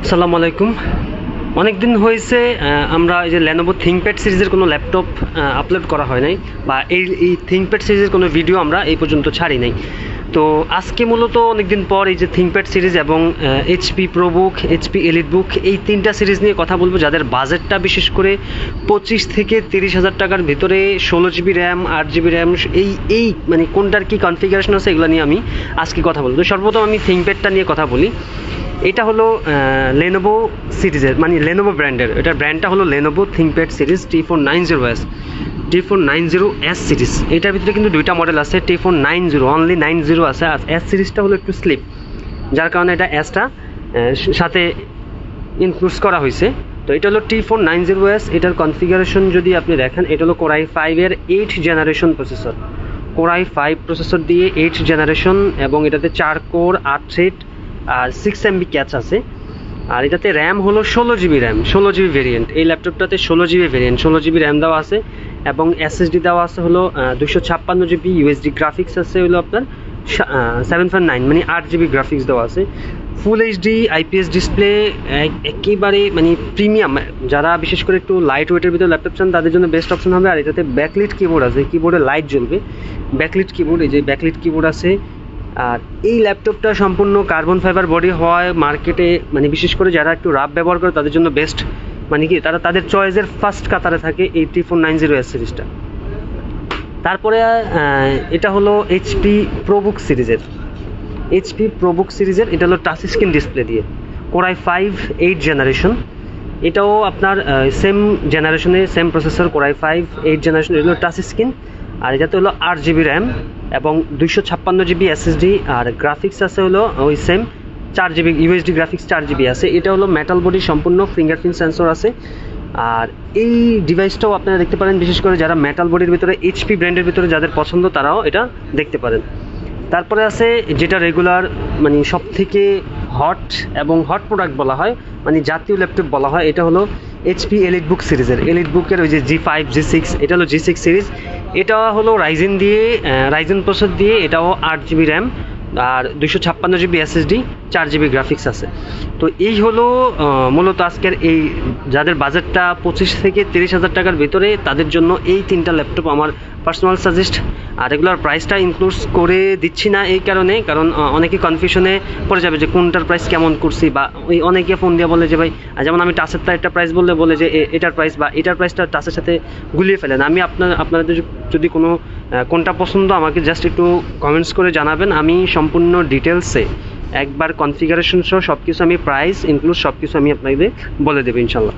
আসসালামু আলাইকুম। অনেক দিন হয়েছে আমরা এই যে Lenovo ThinkPad সিরিজের কোনো ল্যাপটপ আপলোড করা হয় নাই, বা এই ThinkPad সিরিজের কোনো ভিডিও আমরা এই পর্যন্ত ছাড়ি নাই। তো আজকে মূলত অনেক দিন পর এই যে ThinkPad সিরিজ এবং HP ProBook, HP EliteBook এই তিনটা সিরিজ নিয়ে কথা বলবো, যাদের বাজেটটা বিশেষ করে 25 থেকে 30,000 টাকার ভিতরে, 16 GB র্যাম, 8 GB র্যাম, এই মানে কোনটার কী কনফিগারেশন আছে এগুলো নিয়ে আমি আজকে কথা বলবো। তো সর্বপ্রথম আমি ThinkPadটা নিয়ে কথা বলি। এটা হলো Lenovo সিরিজের, মানে Lenovo ব্র্যান্ডের, এটার ব্র্যান্ডটা হলো Lenovo ThinkPad series T490S T490S series. এটার ভিতরে কিন্তু দুইটা মডেল আছে, T490 অনলি 90 আছে, আর S সিরিজটা হলো একটু স্লিপ, যার কারণে এটা Sটা সাথে ইনক্লুড করা হয়েছে। তো এটা হলো T490S। এটার কনফিগারেশন যদি আপনি দেখেন, এটা হলো Core i5 এর 8th generation processor, Core i5 processor দিয়ে 8th জেনারেশন, এবং এটাতে 4 কোর 8 থ্রেড আর 6 MB ক্যাচ আছে। আর এটাতে র্যাম হলো 16 GB র্যাম, 16 GB ভেরিয়েন্ট। এই ল্যাপটপটাতে 16 GB ভেরিয়েন্ট, 16 GB র্যাম দেওয়া আছে, এবং SSD দেওয়া আছে হলো 256 GB, USD গ্রাফিক্স আছে হলো আপনার 7.9, মানে 8 GB গ্রাফিক্স দেওয়া আছে। ফুল HD IPS ডিসপ্লে, একেবারে মানে প্রিমিয়াম। যারা বিশেষ করে একটু লাইট ওয়েটের ভিতরে ল্যাপটপ চান তাদের জন্য বেস্ট অপশন হবে। আর এটাতে ব্যাকলিট কিবোর্ড আছে, কিবোর্ডে লাইট জ্বলবে, ব্যাকলিট কিবোর্ড, এই যে ব্যাকলিট কিবোর্ড আছে। আর এই ল্যাপটপটা সম্পূর্ণ কার্বন ফাইবার বডি হওয়ায় মার্কেটে, মানে বিশেষ করে যারা একটু রাফ ব্যবহার করে তাদের জন্য বেস্ট, মানে কি তারা তাদের চয়েসের ফার্স্ট কাতারে থাকে এই T490S সিরিজটা। তারপরে এটা হলো HP ProBook সিরিজের, HP ProBook সিরিজের এটা হলো টাচ স্ক্রিন ডিসপ্লে দিয়ে, Core i5 8th জেনারেশন। এটাও আপনার সেম জেনারেশনে, same processor, Core i5 8th generation. এটা হলো টাচ স্ক্রিন, আর এটাতে হলো 8 GB র্যাম এবং 256 GB SSD, আর গ্রাফিক্স আছে হলো ওই same 4 GB, USD graphics 4 GB আছে। এটা হলো মেটাল বডি, সম্পূর্ণ ফিঙ্গারপ্রিন্ট সেন্সর আছে। আর এই ডিভাইসটাও আপনারা দেখতে পারেন, বিশেষ করে যারা মেটাল বডির ভিতরে HP ব্র্যান্ডের ভিতরে যাদের পছন্দ তারাও এটা দেখতে পারেন। তারপরে আছে যেটা রেগুলার, মানে সব থেকে হট এবং হট প্রোডাক্ট বলা হয়, মানে জাতীয় ল্যাপটপ বলা হয়, এটা হলো HP EliteBook সিরিজের, EliteBook-এর ওই যে G5 G6, এটা হলো G6 সিরিজ। এটা হলো রাইজেন প্রসেসর দিয়ে, এটাও 8 GB র্যাম আর 256 GB SSD, 4 GB গ্রাফিক্স আছে। তো এই হলো মূলত আজকের এই, যাদের বাজেটটা 25 থেকে 30,000 টাকার ভিতরে তাদের জন্য এই তিনটা ল্যাপটপ আমার পার্সোনাল সাজেস্ট। আর রেগুলার প্রাইসটা ইনক্লুড করে দিচ্ছি না এই কারণে, কারণ অনেকে কনফিউশনে পড়ে যাবে যে কোনটার প্রাইস কেমন করছি, বা ওই অনেকে ফোন দিয়ে বলে যে ভাই, যেমন আমি টাচেরটা একটা প্রাইস বলে যে এটার প্রাইস বা এটার প্রাইসটা টাচের সাথে গুলিয়ে ফেলেন। আমি আপনাদের যদি কোনো কোনটা পছন্দ আমাকে জাস্ট একটু কমেন্টস করে জানাবেন, আমি সম্পূর্ণ ডিটেলসে একবার কনফিগারেশন সহ সব কিছু, আমি প্রাইস ইনক্লুড সব কিছু আমি আপনাদের বলে দেবো ইনশাল্লাহ।